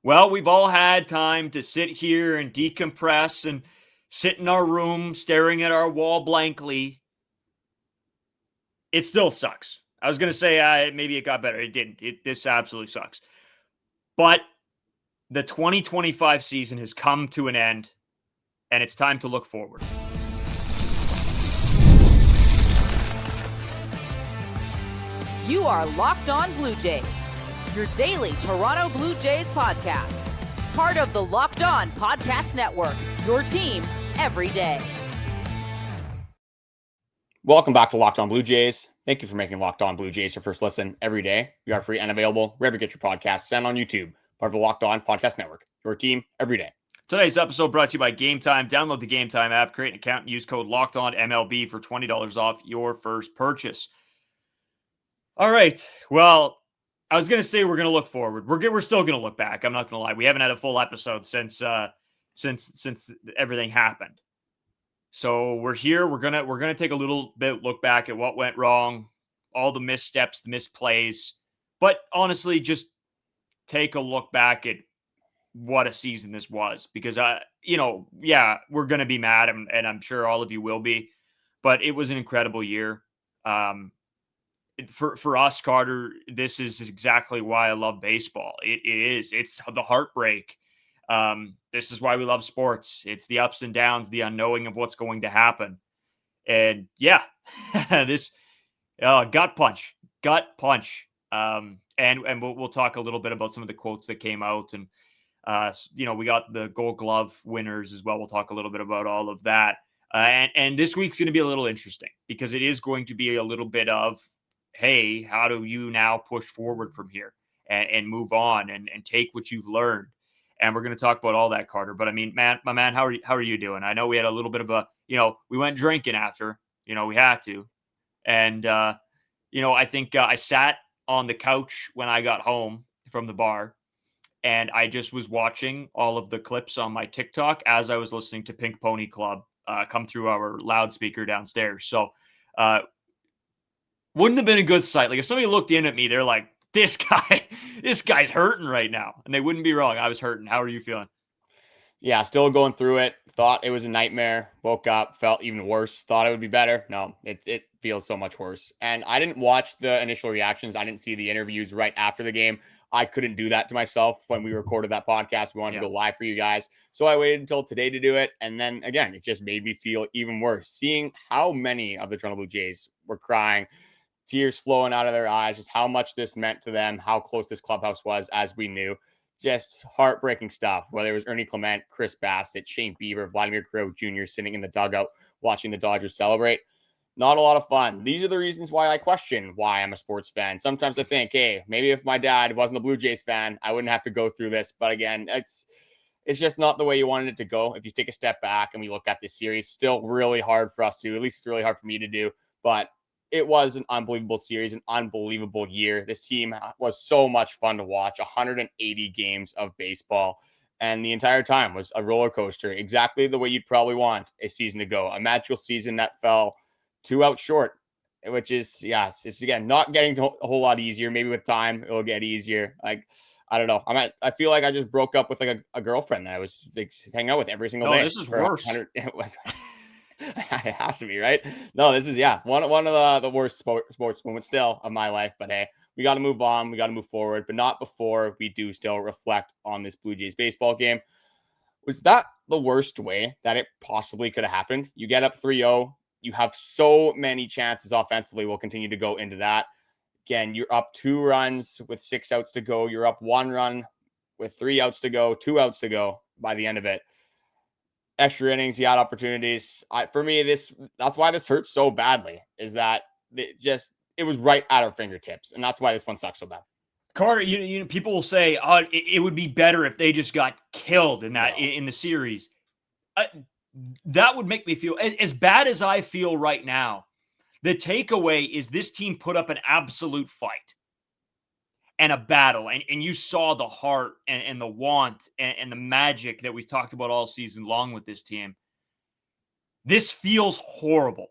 Well, we've all had time to sit here and decompress and sit in our room staring at our wall blankly. It still sucks. I was going to say maybe it got better. It didn't. This absolutely sucks. But the 2025 season has come to an end, and it's time to look forward. You are Locked On Blue Jays, your daily Toronto Blue Jays podcast. Part of the Locked On Podcast Network, your team every day. Welcome back to Locked On Blue Jays. Thank you for making Locked On Blue Jays your first listen every day. We are free and available wherever you get your podcasts and on YouTube. Part of the Locked On Podcast Network, your team every day. Today's episode brought to you by Game Time. Download the Game Time app, create an account, and use code LOCKEDONMLB for $20 off your first purchase. All right. Well, I was going to say we're going to look forward. We're still going to look back. I'm not going to lie. We haven't had a full episode since everything happened. So we're here. We're gonna take a little bit look back at what went wrong, all the missteps, the misplays, but honestly, just take a look back at what a season this was. Because we're gonna be mad, and I'm sure all of you will be, but it was an incredible year. For us, Carter, this is exactly why I love baseball. It's the heartbreak. This is why we love sports. It's the ups and downs, the unknowing of what's going to happen. And yeah, this gut punch. And we'll talk a little bit about some of the quotes that came out, and we got the Gold Glove winners as well. We'll talk a little bit about all of that. And this week's going to be a little interesting because it is going to be a little bit of, hey, how do you now push forward from here and move on and take what you've learned? And we're going to talk about all that, Carter. But I mean, man, my man, how are you doing? I know we had a little bit of a, we went drinking after, we had to. And, I think I sat on the couch when I got home from the bar, and I just was watching all of the clips on my TikTok as I was listening to Pink Pony Club come through our loudspeaker downstairs. So, wouldn't have been a good sight. Like if somebody looked in at me, they're like, this guy's hurting right now. And they wouldn't be wrong. I was hurting. How are you feeling? Yeah, still going through it. Thought it was a nightmare. Woke up, felt even worse. Thought it would be better. No, it feels so much worse. And I didn't watch the initial reactions. I didn't see the interviews right after the game. I couldn't do that to myself when we recorded that podcast. We wanted to go live for you guys. So I waited until today to do it. And then again, it just made me feel even worse. Seeing how many of the Toronto Blue Jays were crying, tears flowing out of their eyes, just how much this meant to them, how close this clubhouse was, as we knew. Just heartbreaking stuff, whether it was Ernie, Clement, Chris Bassitt, Shane Bieber, Vladimir Guerrero Jr. sitting in the dugout watching the Dodgers celebrate. Not a lot of fun. These are the reasons why I question why I'm a sports fan. Sometimes I think, hey, maybe if my dad wasn't a Blue Jays fan, I wouldn't have to go through this. But again, it's just not the way you wanted it to go. If you take a step back and we look at this series, still really hard for us to, at least it's really hard for me to do. But it was an unbelievable series, an unbelievable year. This team was so much fun to watch, 180 games of baseball. And the entire time was a roller coaster, exactly the way you'd probably want a season to go. A magical season that fell 2 outs short, which is, it's again, not getting a whole lot easier. Maybe with time, it'll get easier. Like, I don't know. I feel like I just broke up with like a girlfriend that I was like hanging out with every single day. This is worse. It has to be, right? No, this is, one of the worst sports moments still of my life. But hey, we got to move on. We got to move forward, but not before we do still reflect on this Blue Jays baseball game. Was that the worst way that it possibly could have happened? You get up 3-0. You have so many chances offensively. We'll continue to go into that. Again, you're up 2 runs with 6 outs to go. You're up 1 run with 3 outs to go, 2 outs to go by the end of it. Extra innings, you had opportunities. For me, that's why this hurts so badly, is that it was right at our fingertips. And that's why this one sucks so bad. Carter, people will say, it would be better if they just got killed in the series. That would make me feel as bad as I feel right now. The takeaway is this team put up an absolute fight and a battle. And you saw the heart and the want and the magic that we've talked about all season long with this team. This feels horrible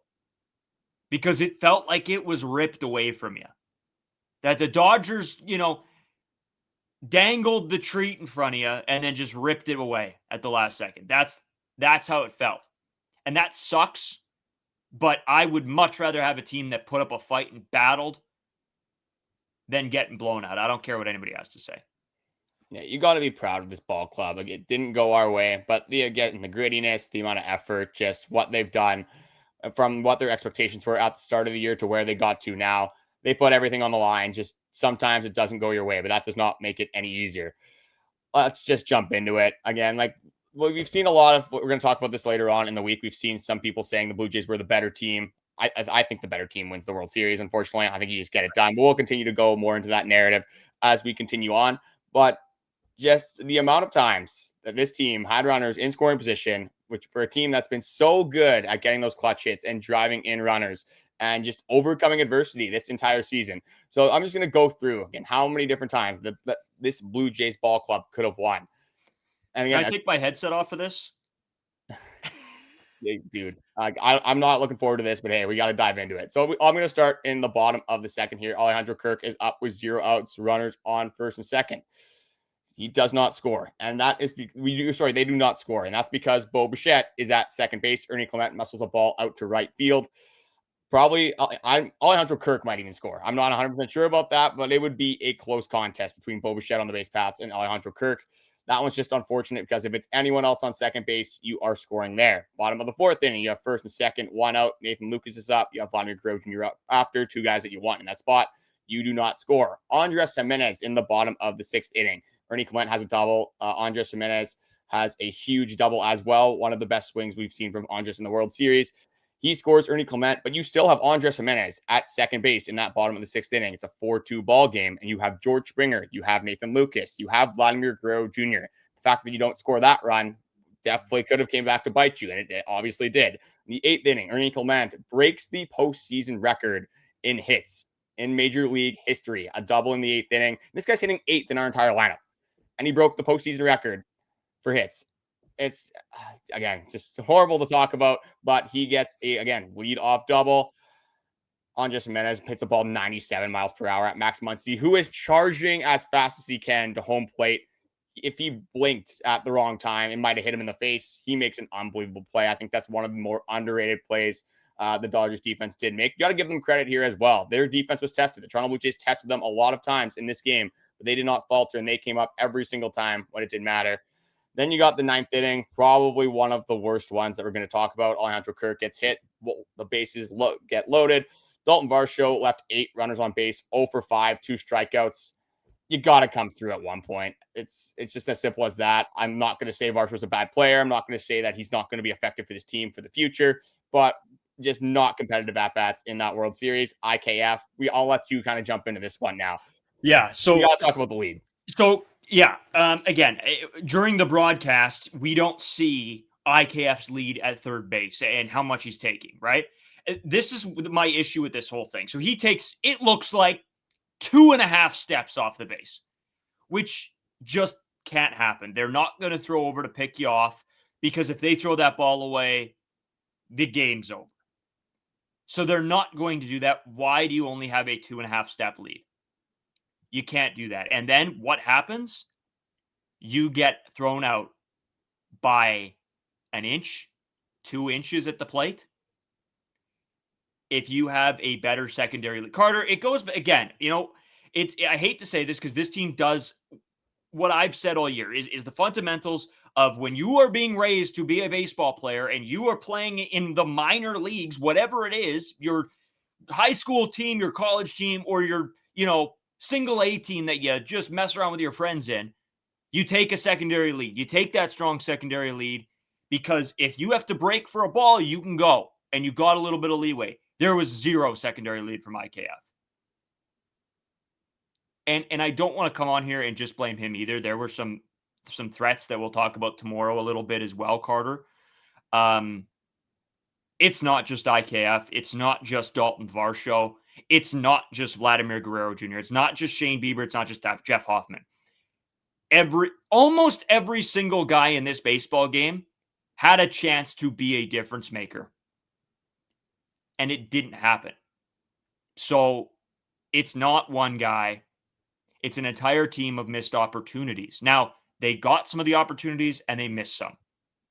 because it felt like it was ripped away from you. That the Dodgers, dangled the treat in front of you and then just ripped it away at the last second. That's how it felt. And that sucks, but I would much rather have a team that put up a fight and battled than getting blown out. I don't care what anybody has to say. Yeah, you got to be proud of this ball club. Like, it didn't go our way, but the grittiness, the amount of effort, just what they've done from what their expectations were at the start of the year to where they got to now. They put everything on the line. Just sometimes it doesn't go your way, but that does not make it any easier. Let's just jump into it again. Like, well, we've seen a lot of, we're going to talk about this later on in the week. We've seen some people saying the Blue Jays were the better team. I think the better team wins the World Series. Unfortunately, I think you just get it done. But we'll continue to go more into that narrative as we continue on. But just the amount of times that this team had runners in scoring position, which for a team that's been so good at getting those clutch hits and driving in runners and just overcoming adversity this entire season. So I'm just going to go through again how many different times that this Blue Jays ball club could have won. And again, Can I take my headset off for this? dude, I'm not looking forward to this, but hey, we got to dive into it. So I'm going to start in the bottom of the second here. Alejandro Kirk is up with 0 outs, runners on first and second. He does not score. And that is, they do not score. And that's because Bichette is at second base. Ernie Clement muscles a ball out to right field. Probably, Alejandro Kirk might even score. I'm not 100% sure about that, but it would be a close contest between Bichette on the base paths and Alejandro Kirk. That one's just unfortunate because if it's anyone else on second base, you are scoring there. Bottom of the fourth inning, you have first and second, 1 out. Nathan Lucas is up. You have Vladimir Guerrero Jr. up after, 2 guys that you want in that spot. You do not score. Andres Gimenez in the bottom of the 6th inning. Ernie Clement has a double. Andres Jimenez has a huge double as well. One of the best swings we've seen from Andres in the World Series. He scores Ernie Clement, but you still have Andres Jimenez at second base in that bottom of the 6th inning. It's a 4-2 ball game, and you have George Springer, you have Nathan Lucas, you have Vladimir Guerrero Jr. The fact that you don't score that run definitely could have came back to bite you, and it obviously did. In the 8th inning, Ernie Clement breaks the postseason record in hits in Major League history, a double in the 8th inning. This guy's hitting 8th in our entire lineup. And he broke the postseason record for hits. It's, again, it's just horrible to talk about, but he gets a, again, lead-off double. Andres Jimenez hits a ball 97 miles per hour at Max Muncy, who is charging as fast as he can to home plate. If he blinked at the wrong time, it might have hit him in the face. He makes an unbelievable play. I think that's one of the more underrated plays the Dodgers defense did make. You got to give them credit here as well. Their defense was tested. The Toronto Blue Jays tested them a lot of times in this game, but they did not falter, and they came up every single time when it didn't matter. Then you got the 9th inning, probably one of the worst ones that we're going to talk about. Alejandro Kirk gets hit. The bases get loaded. Daulton Varsho left 8 runners on base, 0 for 5, 2 strikeouts. You got to come through at one point. It's just as simple as that. I'm not going to say Varsho's a bad player. I'm not going to say that he's not going to be effective for this team for the future, but just not competitive at-bats in that World Series. IKF. I'll let you kind of jump into this one now. Yeah, so we got to talk about the lead. So, yeah, again, during the broadcast, we don't see IKF's lead at third base and how much he's taking, right? This is my issue with this whole thing. So he takes, it looks like, 2.5 steps off the base, which just can't happen. They're not going to throw over to pick you off because if they throw that ball away, the game's over. So they're not going to do that. Why do you only have a 2.5 step lead? You can't do that. And then what happens? You get thrown out by an inch, 2 inches at the plate. If you have a better secondary lead. Carter, it goes, again, I hate to say this because this team does what I've said all year is the fundamentals of when you are being raised to be a baseball player and you are playing in the minor leagues, whatever it is, your high school team, your college team, or your, single A team that you just mess around with your friends in, you take a secondary lead. You take that strong secondary lead because if you have to break for a ball, you can go and you got a little bit of leeway. There was 0 secondary lead from IKF. And I don't want to come on here and just blame him either. There were some threats that we'll talk about tomorrow a little bit as well, Carter. It's not just IKF. It's not just Daulton Varsho. It's not just Vladimir Guerrero Jr. It's not just Shane Bieber. It's not just Jeff Hoffman. Almost every single guy in this baseball game had a chance to be a difference maker. And it didn't happen. So it's not one guy. It's an entire team of missed opportunities. Now, they got some of the opportunities and they missed some.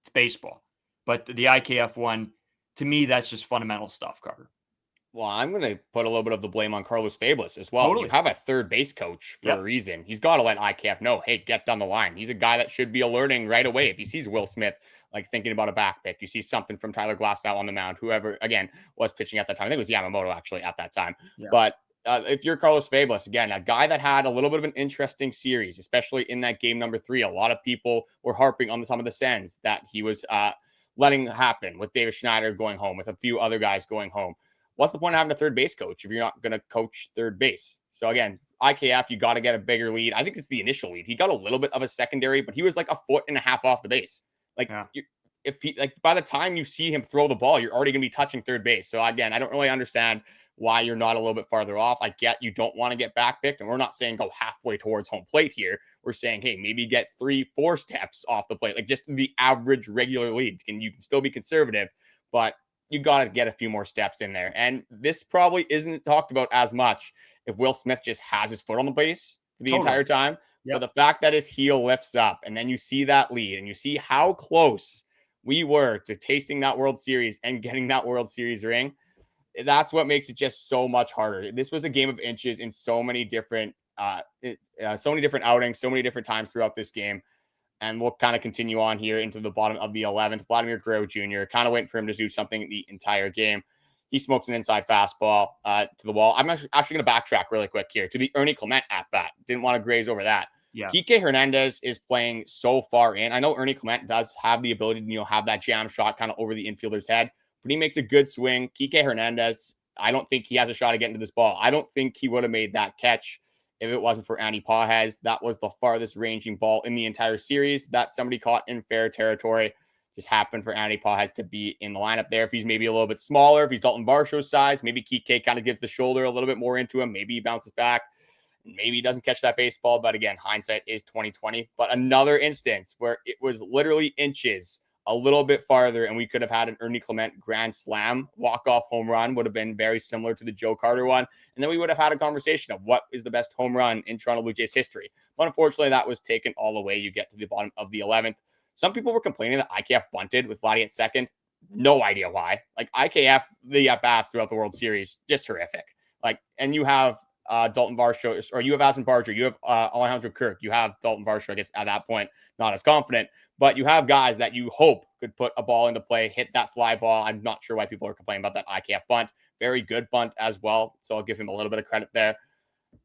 It's baseball. But the IKF one, to me, that's just fundamental stuff, Carter. Well, I'm going to put a little bit of the blame on Carlos Fabulous as well. Totally. You have a third base coach for a reason. He's got to let IKF know, hey, get down the line. He's a guy that should be alerting right away. If he sees Will Smith, like thinking about a back pick, you see something from Tyler Glasnow on the mound, whoever, again, was pitching at that time. I think it was Yamamoto actually at that time. Yeah. But if you're Carlos Fabulous, again, a guy that had a little bit of an interesting series, especially in that game number 3, a lot of people were harping on some of the sends that he was letting happen with David Schneider going home, with a few other guys going home. What's the point of having a third base coach if you're not going to coach third base? So again, IKF, you got to get a bigger lead. I think it's the initial lead. He got a little bit of a secondary, but he was like a foot and a half off the base. Like if he, like by the time you see him throw the ball, you're already going to be touching third base. So again, I don't really understand why you're not a little bit farther off. I get you don't want to get back picked, and we're not saying go halfway towards home plate here. We're saying, hey, maybe get 3-4 steps off the plate, like just the average regular lead. You can still be conservative, but you got to get a few more steps in there. And this probably isn't talked about as much if Will Smith just has his foot on the base for the entire time. But the fact that his heel lifts up and then you see that lead and you see how close we were to tasting that World Series and getting that World Series ring, that's what makes it just so much harder. This was a game of inches in so many different outings, so many different times throughout this game. And we'll kind of continue on here into the bottom of the 11th. Vladimir Guerrero Jr. kind of waiting for him to do something the entire game. He smokes an inside fastball to the wall. I'm actually going to backtrack really quick here to the Ernie Clement at-bat. Didn't want to graze over that. Kike Hernandez is playing so far in. I know Ernie Clement does have the ability to, have that jam shot kind of over the infielder's head, but he makes a good swing. Kike Hernandez, I don't think he has a shot at getting to this ball. I don't think he would have made that catch if it wasn't for Andy Pages. That was the farthest ranging ball in the entire series that somebody caught in fair territory. Just happened for Andy Pages to be in the lineup there. If he's maybe a little bit smaller, if he's Daulton Varsho's size, maybe Kike kind of gives the shoulder a little bit more into him. Maybe he bounces back. Maybe he doesn't catch that baseball. But again, hindsight is 20/20. But another instance where it was literally inches a little bit farther, and we could have had an Ernie Clement grand slam walk-off home run, would have been very similar to the Joe Carter one. And then we would have had a conversation of what is the best home run in Toronto Blue Jays history. But unfortunately, that was taken all the way. You get to the bottom of the 11th. Some people were complaining that IKF bunted with Vladdy at second. No idea why. Like IKF, the at-bats throughout the World Series, just terrific. Like, and you have Daulton Varsho, or you have Aston Barger, you have Alejandro Kirk, you have Daulton Varsho, I guess at that point, not as confident, but you have guys that you hope could put a ball into play, hit that fly ball. I'm not sure why people are complaining about that IKF bunt. Very good bunt as well, so I'll give him a little bit of credit there.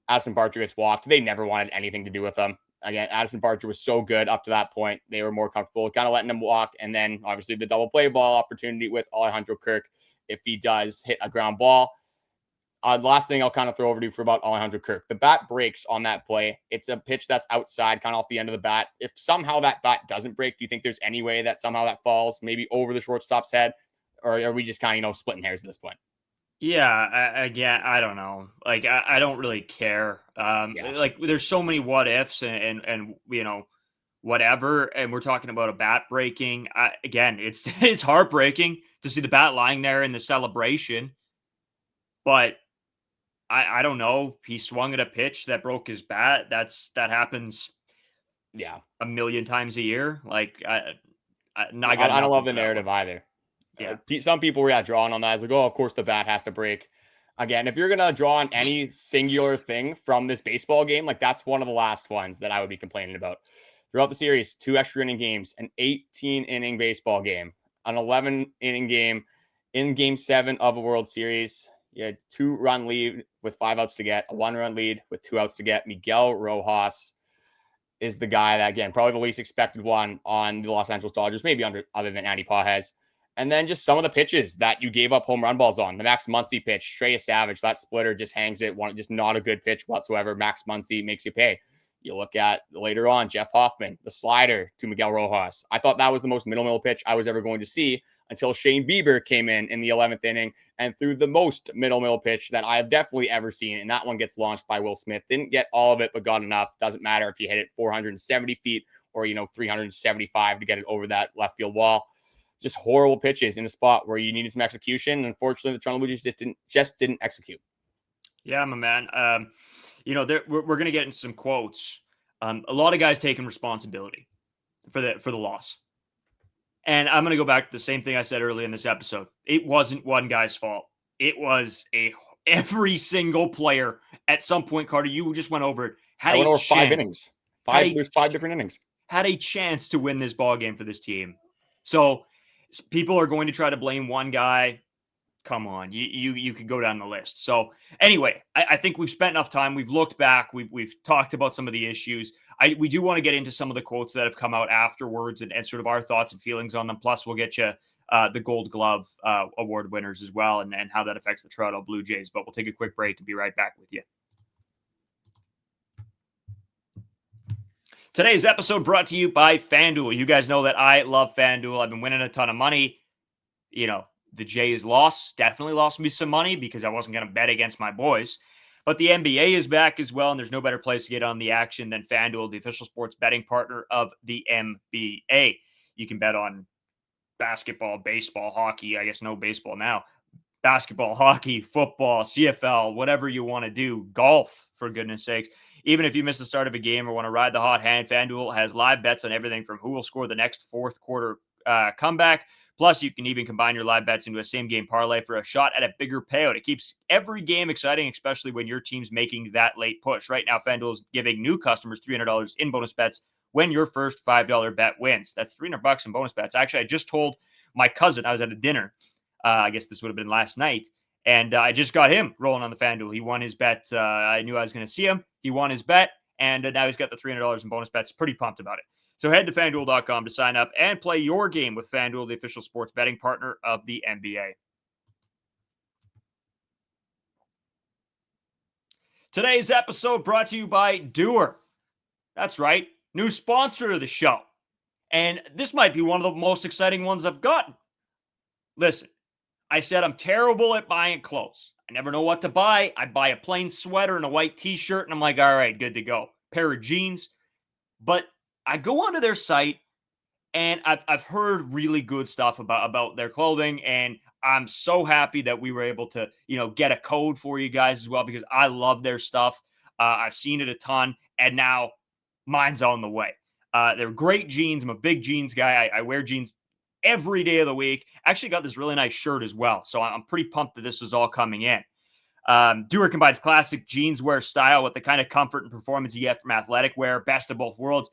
Addison Barger gets walked. They never wanted anything to do with him. Again, Addison Barger was so good up to that point. They were more comfortable kind of letting him walk, and then obviously the double play ball opportunity with Alejandro Kirk if he does hit a ground ball. The last thing I'll kind of throw over to you for about Alejandro Kirk. The bat breaks on that play. It's a pitch that's outside, kind of off the end of the bat. If somehow that bat doesn't break, do you think there's any way that somehow that falls maybe over the shortstop's head? Or are we just kind of, splitting hairs at this point? Yeah, again, I don't know. Like, I don't really care. Like, there's so many what ifs and whatever. And we're talking about a bat breaking. Again, it's heartbreaking to see the bat lying there in the celebration. But I don't know. He swung at a pitch that broke his bat. That happens. A million times a year. Like I don't love the narrative either. Some people were drawing on that. It's like, oh, of course the bat has to break. Again, if you're gonna draw on any singular thing from this baseball game, like that's one of the last ones that I would be complaining about. Throughout the series, 2 extra inning games, an 18 inning baseball game, an 11 inning game in Game 7 of a World Series. You had 2-run lead with 5 outs to get, a 1-run lead with 2 outs to get. Miguel Rojas is the guy that, again, probably the least expected one on the Los Angeles Dodgers, maybe other than Andy Pages. And then just some of the pitches that you gave up home run balls on. The Max Muncy pitch, Trey Savage, that splitter just hangs it. Just not a good pitch whatsoever. Max Muncy makes you pay. You look at later on, Jeff Hoffman, the slider to Miguel Rojas. I thought that was the most middle pitch I was ever going to see until Shane Bieber came in the 11th inning and threw the most middle pitch that I have definitely ever seen. And that one gets launched by Will Smith. Didn't get all of it, but got enough. Doesn't matter if you hit it 470 feet or, 375 to get it over that left field wall. Just horrible pitches in a spot where you needed some execution. Unfortunately, the Toronto Blue Jays just didn't execute. Yeah, my man. we're going to get into some quotes. A lot of guys taking responsibility for the loss. And I'm going to go back to the same thing I said earlier in this episode. It wasn't one guy's fault. It was every single player at some point, Carter, you just went over it. I went over 5 innings. There's 5 different innings. Had a chance to win this ball game for this team. So people are going to try to blame one guy. Come on, you could go down the list. So anyway, I think we've spent enough time. We've looked back. We've talked about some of the issues. We do want to get into some of the quotes that have come out afterwards and sort of our thoughts and feelings on them. Plus, we'll get you the Gold Glove award winners as well and how that affects the Toronto Blue Jays. But we'll take a quick break and be right back with you. Today's episode brought to you by FanDuel. You guys know that I love FanDuel. I've been winning a ton of money. The Jays definitely lost me some money because I wasn't going to bet against my boys. But the NBA is back as well, and there's no better place to get on the action than FanDuel, the official sports betting partner of the NBA. You can bet on basketball, baseball, hockey. I guess no baseball now. Basketball, hockey, football, CFL, whatever you want to do. Golf, for goodness sakes. Even if you miss the start of a game or want to ride the hot hand, FanDuel has live bets on everything from who will score the next fourth quarter comeback. Plus, you can even combine your live bets into a same-game parlay for a shot at a bigger payout. It keeps every game exciting, especially when your team's making that late push. Right now, FanDuel is giving new customers $300 in bonus bets when your first $5 bet wins. That's $300 in bonus bets. Actually, I just told my cousin, I was at a dinner. I guess this would have been last night. And I just got him rolling on the FanDuel. He won his bet. I knew I was going to see him. He won his bet. And now he's got the $300 in bonus bets. Pretty pumped about it. So head to FanDuel.com to sign up and play your game with FanDuel, the official sports betting partner of the NBA. Today's episode brought to you by Doer. That's right, new sponsor of the show. And this might be one of the most exciting ones I've gotten. Listen, I said I'm terrible at buying clothes. I never know what to buy. I buy a plain sweater and a white t-shirt, and I'm like, all right, good to go. Pair of jeans. But I go onto their site, and I've heard really good stuff about their clothing, and I'm so happy that we were able to, get a code for you guys as well because I love their stuff. I've seen it a ton, and now mine's on the way. They're great jeans. I'm a big jeans guy. I wear jeans every day of the week. Actually got this really nice shirt as well, so I'm pretty pumped that this is all coming in. Doer combines classic jeans wear style with the kind of comfort and performance you get from athletic wear, best of both worlds.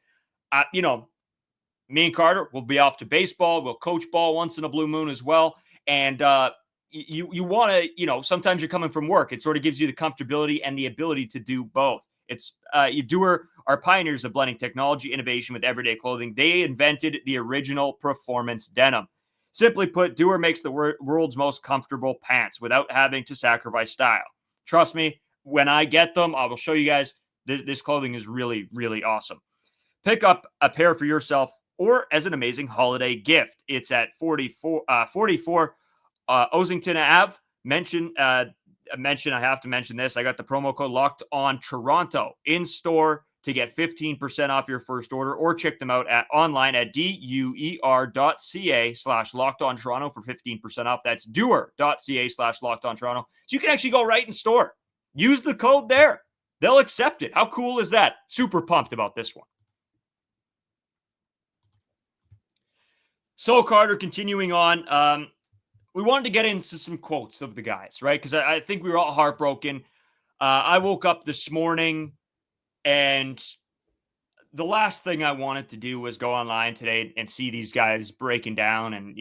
Me and Carter will be off to baseball. We'll coach ball once in a blue moon as well. And you want to, sometimes you're coming from work. It sort of gives you the comfortability and the ability to do both. Doer are pioneers of blending technology innovation with everyday clothing. They invented the original performance denim. Simply put, Doer makes the world's most comfortable pants without having to sacrifice style. Trust me, when I get them, I will show you guys this clothing is really, really awesome. Pick up a pair for yourself or as an amazing holiday gift. It's at 44 Osington Ave. I have to mention this. I got the promo code Locked On Toronto in store to get 15% off your first order, or check them out online at duer.ca/Locked On Toronto for 15% off. That's duer.ca/Locked On Toronto. So you can actually go right in store. Use the code there. They'll accept it. How cool is that? Super pumped about this one. So, Carter, continuing on, we wanted to get into some quotes of the guys, right? Because I think we were all heartbroken. I woke up this morning, and the last thing I wanted to do was go online today and see these guys breaking down and,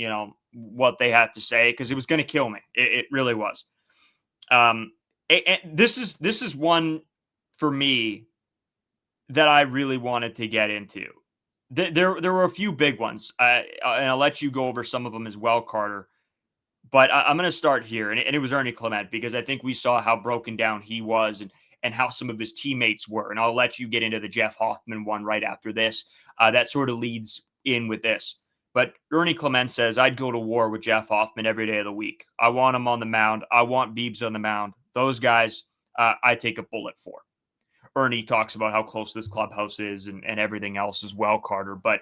what they had to say, because it was going to kill me. It really was. And this is one for me that I really wanted to get into. There were a few big ones, and I'll let you go over some of them as well, Carter. But I'm going to start here, and it was Ernie Clement, because I think we saw how broken down he was and how some of his teammates were. And I'll let you get into the Jeff Hoffman one right after this. That sort of leads in with this. But Ernie Clement says, I'd go to war with Jeff Hoffman every day of the week. I want him on the mound. I want Biebs on the mound. Those guys, I take a bullet for. Ernie talks about how close this clubhouse is and everything else as well, Carter. But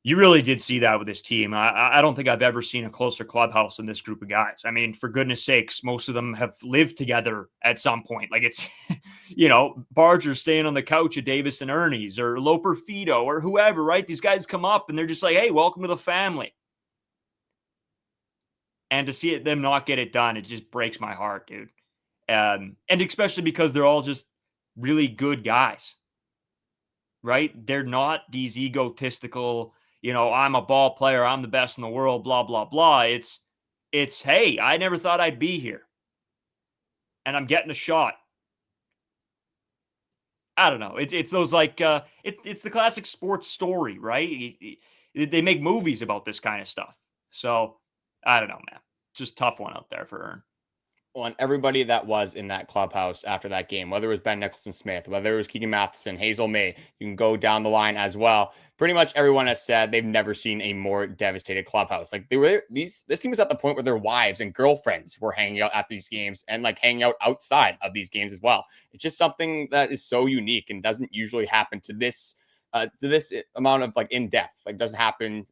You really did see that with this team. I don't think I've ever seen a closer clubhouse than this group of guys. I mean, for goodness sakes, most of them have lived together at some point. Like it's, Barger staying on the couch at Davis and Ernie's or Loperfido or whoever, right? These guys come up and they're just like, hey, welcome to the family. And to see them not get it done, it just breaks my heart, dude. And especially because they're all just really good guys, right? They're not these egotistical, I'm a ball player, I'm the best in the world, blah, blah, blah. It's, hey, I never thought I'd be here. And I'm getting a shot. I don't know. It's those like, it's the classic sports story, right? They make movies about this kind of stuff. So I don't know, man. Just tough one out there for Ern. Well, and everybody that was in that clubhouse after that game, whether it was Ben Nicholson-Smith, whether it was Keegan Matheson, Hazel May, you can go down the line as well. Pretty much everyone has said they've never seen a more devastated clubhouse. Like this team was at the point where their wives and girlfriends were hanging out at these games and like hanging out outside of these games as well. It's just something that is so unique and doesn't usually happen to this amount of like in depth. Like doesn't happen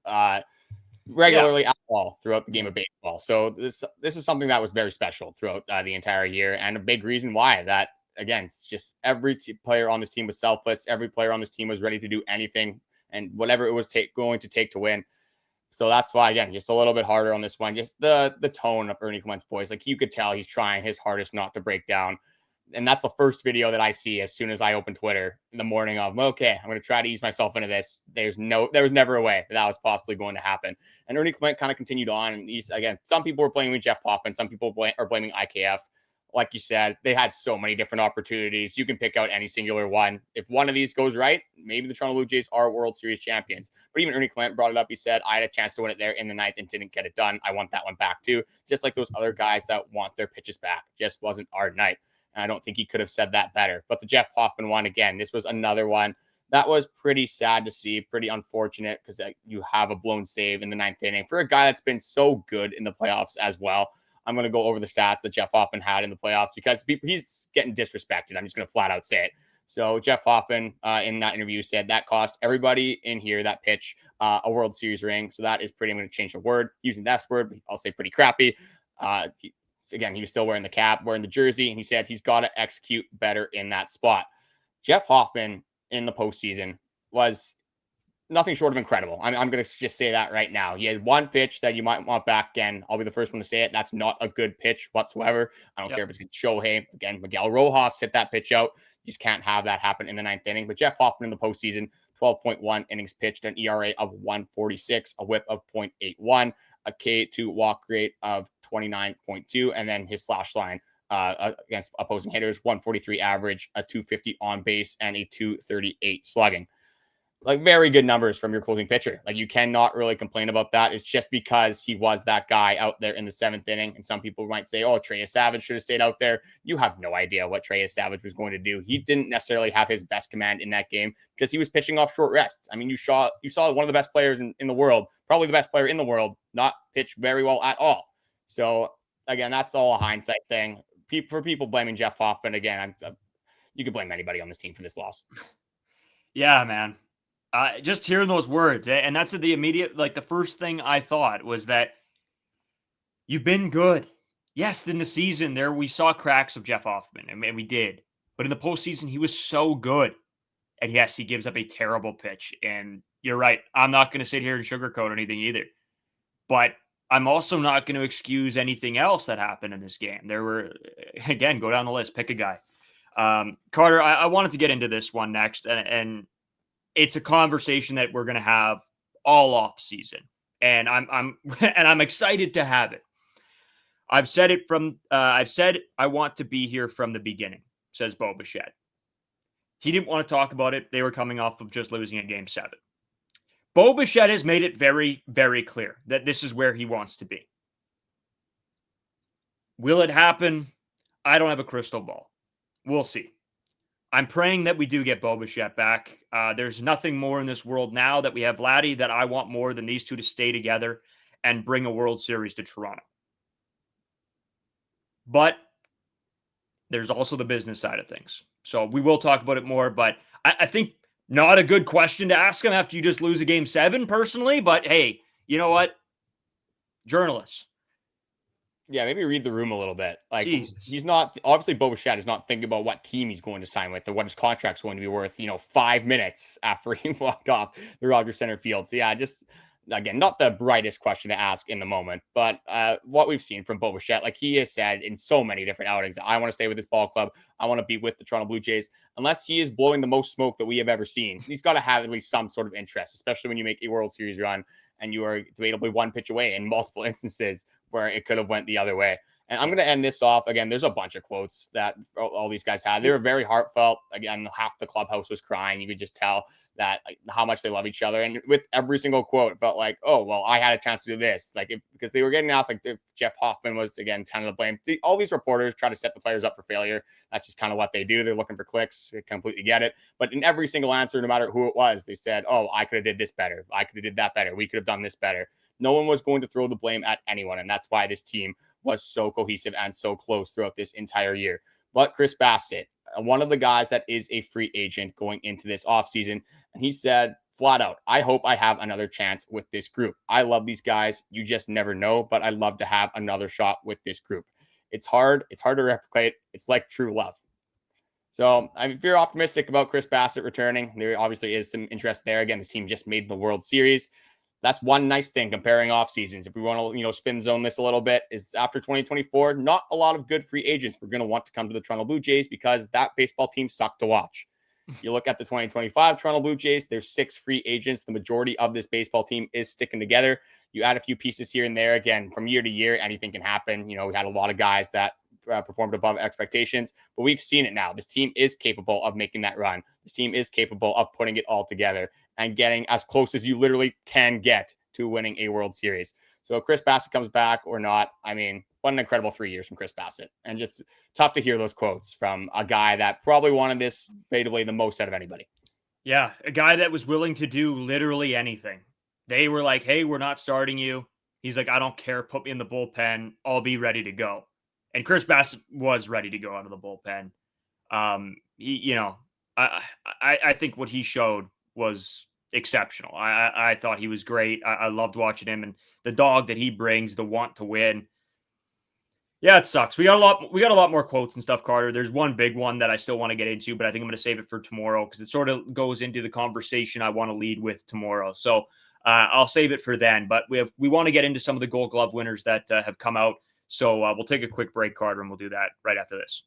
regularly at all throughout the game of baseball. So this is something that was very special throughout the entire year, and a big reason why that, again, it's just every player on this team was selfless. Every player on this team was ready to do anything and whatever it was going to take to win. So that's why, again, just a little bit harder on this one. Just the tone of Ernie Clement's voice. Like you could tell he's trying his hardest not to break down. And that's the first video that I see as soon as I open Twitter in the morning of, okay, I'm going to try to ease myself into this. There was never a way that was possibly going to happen. And Ernie Clement kind of continued on. And again, some people were blaming Jeff Hoffman. Some people are blaming IKF. Like you said, they had so many different opportunities. You can pick out any singular one. If one of these goes right, maybe the Toronto Blue Jays are World Series champions. But even Ernie Clement brought it up. He said, I had a chance to win it there in the ninth and didn't get it done. I want that one back too. Just like those other guys that want their pitches back. Just wasn't our night. And I don't think he could have said that better. But the Jeff Hoffman one, again, this was another one that was pretty sad to see, pretty unfortunate because you have a blown save in the ninth inning for a guy that's been so good in the playoffs as well. I'm going to go over the stats that Jeff Hoffman had in the playoffs because he's getting disrespected. I'm just going to flat out say it. So Jeff Hoffman in that interview said that cost everybody in here that pitch a World Series ring. So that is pretty, I'm going to change the word using that word. I'll say pretty crappy. Again, he was still wearing the cap, wearing the jersey, and he said he's got to execute better in that spot. Jeff Hoffman in the postseason was nothing short of incredible. I'm going to just say that right now. He has one pitch that you might want back again. I'll be the first one to say it. That's not a good pitch whatsoever. I don't care if it's against Shohei. Again, Miguel Rojas hit that pitch out. You just can't have that happen in the ninth inning. But Jeff Hoffman in the postseason, 12.1 innings pitched, an ERA of 1.46, a whip of 0.81, a K2 walk rate of 29.2, and then his slash line against opposing hitters, 143 average, a 250 on base, and a 238 slugging. Like very good numbers from your closing pitcher. Like you cannot really complain about that. It's just because he was that guy out there in the seventh inning. And some people might say, oh, Trey Savage should have stayed out there. You have no idea what Trey Savage was going to do. He didn't necessarily have his best command in that game because he was pitching off short rests. I mean, you saw one of the best players in the world, probably the best player in the world, not pitch very well at all. So again, that's all a hindsight thing. For people blaming Jeff Hoffman, again, you could blame anybody on this team for this loss. Yeah, man. Just hearing those words, and that's the immediate, like the first thing I thought was that you've been good. Yes, in the season there we saw cracks of Jeff Hoffman, and we did. But in the postseason, he was so good. And yes, he gives up a terrible pitch. And you're right. I'm not going to sit here and sugarcoat anything either. But I'm also not going to excuse anything else that happened in this game. There were, again, go down the list, pick a guy. Carter, I wanted to get into this one next, and it's a conversation that we're going to have all off season, and I'm excited to have it. I've said I want to be here from the beginning, says Bo Bichette. He didn't want to talk about it. They were coming off of just losing in Game 7. Bo Bichette has made it very, very clear that this is where he wants to be. Will it happen? I don't have a crystal ball. We'll see. I'm praying that we do get Bo Bichette back. There's nothing more in this world now that we have Vladdy that I want more than these two to stay together and bring a World Series to Toronto. But there's also the business side of things. So we will talk about it more, but I think Not a good question to ask him after you just lose a game 7, personally, but hey, you know what? Journalists. Yeah, maybe read the room a little bit. Like, Jesus. he's not, obviously, Bichette is not thinking about what team he's going to sign with or what his contract's going to be worth, 5 minutes after he walked off the Rogers Center field. So, yeah, just, again, not the brightest question to ask in the moment, but what we've seen from Bichette, like he has said in so many different outings, that I want to stay with this ball club. I want to be with the Toronto Blue Jays. Unless he is blowing the most smoke that we have ever seen, he's got to have at least some sort of interest, especially when you make a World Series run and you are debatably one pitch away in multiple instances where it could have went the other way. And I'm going to end this off. Again, there's a bunch of quotes that all these guys had. They were very heartfelt. Again, half the clubhouse was crying. You could just tell that how much they love each other. And with every single quote, it felt like, oh, well, I had a chance to do this. Because they were getting asked, like if Jeff Hoffman was, again, kind of the blame. All these reporters try to set the players up for failure. That's just kind of what they do. They're looking for clicks. They completely get it. But in every single answer, no matter who it was, they said, oh, I could have did this better. I could have did that better. We could have done this better. No one was going to throw the blame at anyone. And that's why this team was so cohesive and so close throughout this entire year. But Chris Bassitt, one of the guys that is a free agent going into this offseason, and he said flat out, I hope I have another chance with this group. I love these guys. You just never know, but I'd love to have another shot with this group. It's hard. It's hard to replicate. It's like true love. So if you're optimistic about Chris Bassitt returning, there obviously is some interest there. Again, this team just made the World Series. That's one nice thing comparing off seasons. If we want to, spin zone this a little bit, is after 2024, not a lot of good free agents we're going to want to come to the Toronto Blue Jays because that baseball team sucked to watch. You look at the 2025 Toronto Blue Jays, there's 6 free agents. The majority of this baseball team is sticking together. You add a few pieces here and there. Again, from year to year, anything can happen. We had a lot of guys that performed above expectations, but we've seen it now. This team is capable of making that run. This team is capable of putting it all together and getting as close as you literally can get to winning a World Series. So if Chris Bassitt comes back or not, I mean, what an incredible 3 years from Chris Bassitt. And just tough to hear those quotes from a guy that probably wanted this debatably the most out of anybody. Yeah, a guy that was willing to do literally anything. They were like, hey, we're not starting you. He's like, I don't care. Put me in the bullpen. I'll be ready to go. And Chris Bassitt was ready to go out of the bullpen. I think what he showed was exceptional. I thought he was great. I loved watching him, and the dog that he brings, the want to win. Yeah, it sucks. We got a lot more quotes and stuff, Carter. There's one big one that I still want to get into, but I think I'm going to save it for tomorrow because it sort of goes into the conversation I want to lead with tomorrow. So I'll save it for then. But we want to get into some of the Gold Glove winners that have come out. So we'll take a quick break, Carter, and we'll do that right after this.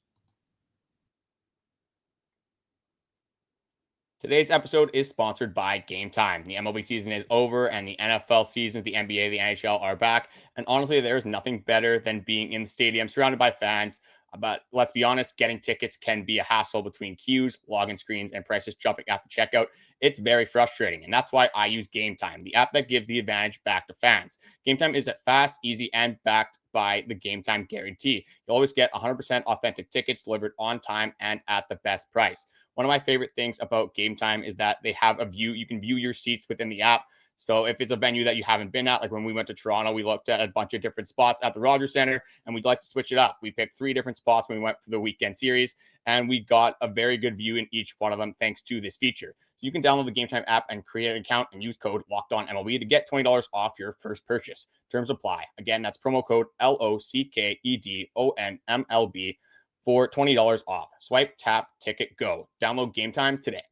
Today's episode is sponsored by Game Time. The MLB season is over and the NFL seasons, the NBA, the NHL are back. And honestly, there's nothing better than being in the stadium surrounded by fans. But let's be honest, getting tickets can be a hassle between queues, login screens, and prices jumping at the checkout. It's very frustrating. And that's why I use Game Time, the app that gives the advantage back to fans. Game Time is fast, easy, and backed by the Game Time guarantee. You'll always get 100% authentic tickets delivered on time and at the best price. One of my favorite things about Game Time is that they have a view. You can view your seats within the app. So if it's a venue that you haven't been at, like when we went to Toronto, we looked at a bunch of different spots at the Rogers Center, and we'd like to switch it up. We picked 3 different spots when we went for the weekend series, and we got a very good view in each one of them thanks to this feature. So you can download the Game Time app and create an account and use code LOCKEDONMLB to get $20 off your first purchase. Terms apply. Again, that's promo code LOCKEDONMLB for $20 off. Swipe, tap, ticket, go. Download Game Time today.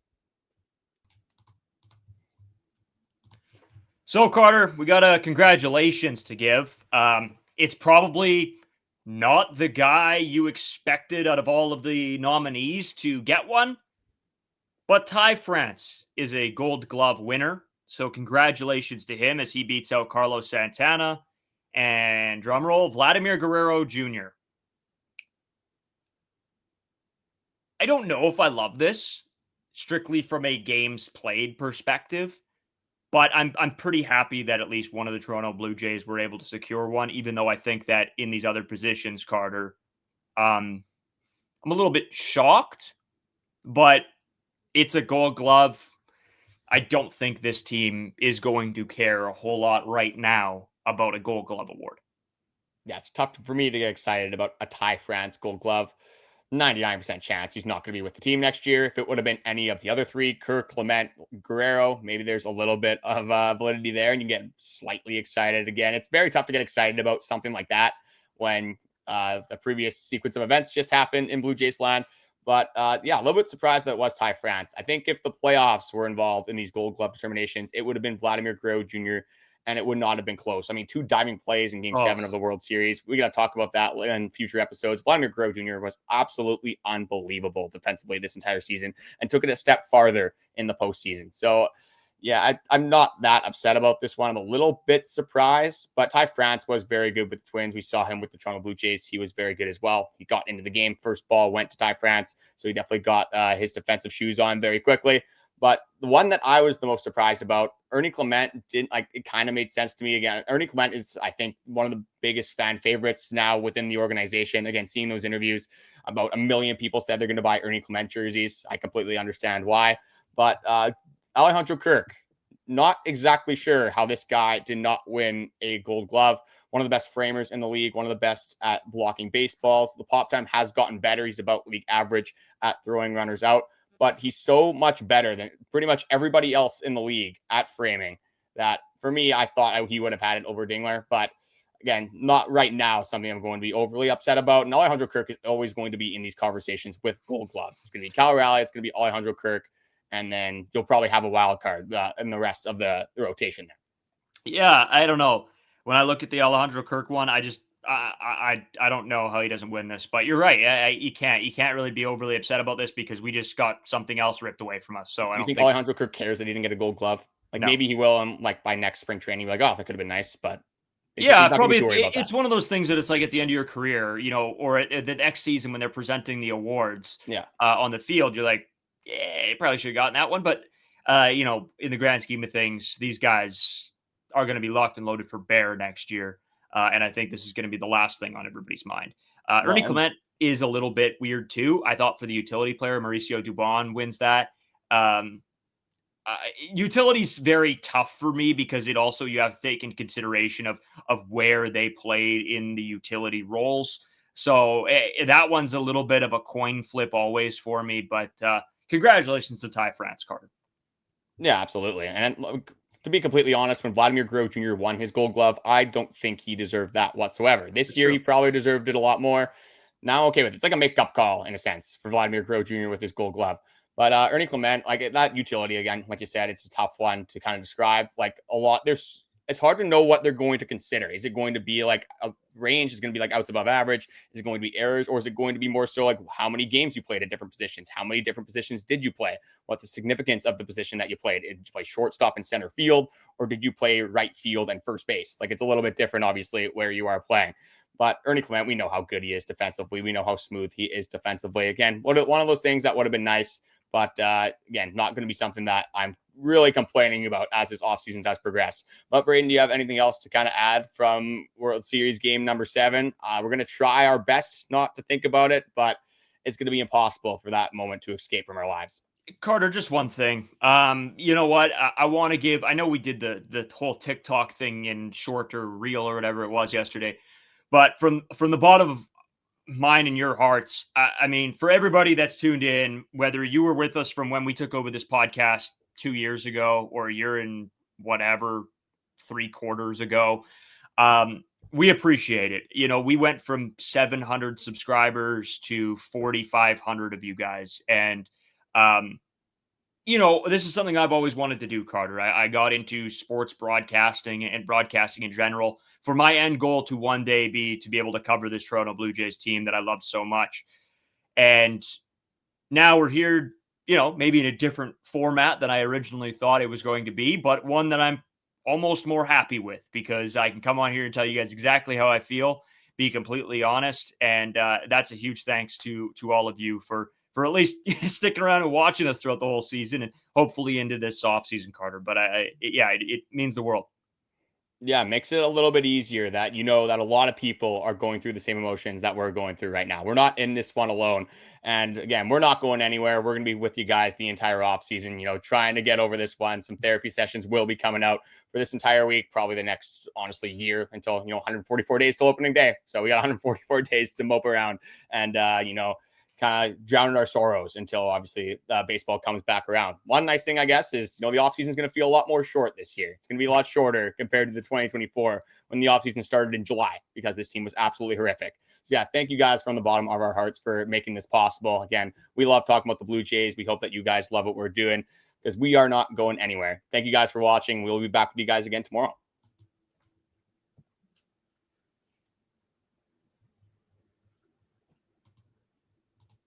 So, Carter, we got a congratulations to give. It's probably not the guy you expected out of all of the nominees to get one, but Ty France is a Gold Glove winner. So congratulations to him as he beats out Carlos Santana and, drumroll, Vladimir Guerrero Jr. I don't know if I love this strictly from a games played perspective. But I'm pretty happy that at least one of the Toronto Blue Jays were able to secure one, even though I think that in these other positions, Carter, I'm a little bit shocked, but it's a Gold Glove. I don't think this team is going to care a whole lot right now about a Gold Glove award. Yeah, it's tough for me to get excited about a Ty France Gold Glove. 99% chance he's not going to be with the team next year. If it would have been any of the other three, Kirk, Clement, Guerrero, maybe there's a little bit of validity there and you get slightly excited again. It's very tough to get excited about something like that when the previous sequence of events just happened in Blue Jays land. But yeah, a little bit surprised that it was Ty France. I think if the playoffs were involved in these Gold Glove determinations, it would have been Vladimir Guerrero Jr., and it would not have been close. I mean, 2 diving plays in Game 7 of the World Series. We got to talk about that in future episodes. Vladimir Guerrero Jr. was absolutely unbelievable defensively this entire season and took it a step farther in the postseason. So, yeah, I'm not that upset about this one. I'm a little bit surprised, but Ty France was very good with the Twins. We saw him with the Toronto Blue Jays. He was very good as well. He got into the game. First ball went to Ty France, so he definitely got his defensive shoes on very quickly. But the one that I was the most surprised about, Ernie Clement didn't like. It kind of made sense to me again. Ernie Clement is, I think, one of the biggest fan favorites now within the organization. Again, seeing those interviews, about 1 million people said they're going to buy Ernie Clement jerseys. I completely understand why. But Alejandro Kirk, not exactly sure how this guy did not win a Gold Glove. One of the best framers in the league, one of the best at blocking baseballs. The pop time has gotten better. He's about league average at throwing runners out. But he's so much better than pretty much everybody else in the league at framing that for me, I thought he would have had it over Dingler. But again, not right now something I'm going to be overly upset about. And Alejandro Kirk is always going to be in these conversations with Gold Gloves. It's going to be Cal Raleigh. It's going to be Alejandro Kirk. And then you'll probably have a wild card in the rest of the rotation there. Yeah, I don't know. When I look at the Alejandro Kirk one, I don't know how he doesn't win this, but you're right. You can't really be overly upset about this because we just got something else ripped away from us. So I don't think Alejandro Kirk cares that he didn't get a Gold Glove. Like, no. Maybe he will, like by next spring training, like, oh, that could have been nice, but yeah, probably it's one of those things that it's like at the end of your career, or at the next season when they're presenting the awards, on the field, you're like, yeah, you probably should have gotten that one, but in the grand scheme of things, these guys are going to be locked and loaded for Bear next year. And I think this is going to be the last thing on everybody's mind. Ernie Clement is a little bit weird too. I thought for the utility player, Mauricio Dubon wins that. Utility's very tough for me because it also, you have to take into consideration of where they played in the utility roles. So that one's a little bit of a coin flip always for me, but congratulations to Ty France, Carter. Yeah, absolutely. And to be completely honest, when Vladimir Guerrero Jr. won his Gold Glove, I don't think he deserved that whatsoever. This year, he probably deserved it a lot more. Now, okay with it. It's like a make-up call, in a sense, for Vladimir Guerrero Jr. with his Gold Glove. But Ernie Clement, like that utility, again, like you said, it's a tough one to kind of describe. Like a lot, it's hard to know what they're going to consider. Is it going to be like a range? Is it going to be like outs above average? Is it going to be errors? Or is it going to be more so like how many games you played at different positions? How many different positions did you play? What's the significance of the position that you played? Did you play shortstop and center field? Or did you play right field and first base? Like it's a little bit different, obviously, where you are playing. But Ernie Clement, we know how good he is defensively. We know how smooth he is defensively. Again, one of those things that would have been nice. But again, not going to be something that I'm really complaining about as this offseason has progressed. But Brayden, do you have anything else to kind of add from World Series game number 7? We're going to try our best not to think about it, but it's going to be impossible for that moment to escape from our lives. Carter, just one thing. You know what? I want to give, I know we did the whole TikTok thing in short or reel or whatever it was yesterday, but from the bottom of mine and your hearts, I mean, for everybody that's tuned in, whether you were with us from when we took over this podcast 2 years ago or a year and whatever, 3 quarters ago, we appreciate it. We went from 700 subscribers to 4,500 of you guys. And, this is something I've always wanted to do, Carter. I got into sports broadcasting and broadcasting in general for my end goal to one day be to be able to cover this Toronto Blue Jays team that I love so much. And now we're here, maybe in a different format than I originally thought it was going to be, but one that I'm almost more happy with because I can come on here and tell you guys exactly how I feel, be completely honest. And that's a huge thanks to all of you for at least sticking around and watching us throughout the whole season and hopefully into this off season, Carter. But it means the world. Yeah, makes it a little bit easier that that a lot of people are going through the same emotions that we're going through right now. We're not in this one alone. And again, we're not going anywhere. We're going to be with you guys the entire off season, trying to get over this one. Some therapy sessions will be coming out for this entire week, probably the next, honestly, year until, 144 days till opening day. So we got 144 days to mope around and, kind of drowning our sorrows until obviously baseball comes back around. One nice thing, I guess, is, the offseason is going to feel a lot more short this year. It's going to be a lot shorter compared to the 2024 when the offseason started in July, because this team was absolutely horrific. So yeah, thank you guys from the bottom of our hearts for making this possible. Again, we love talking about the Blue Jays. We hope that you guys love what we're doing, because we are not going anywhere. Thank you guys for watching. We'll be back with you guys again tomorrow.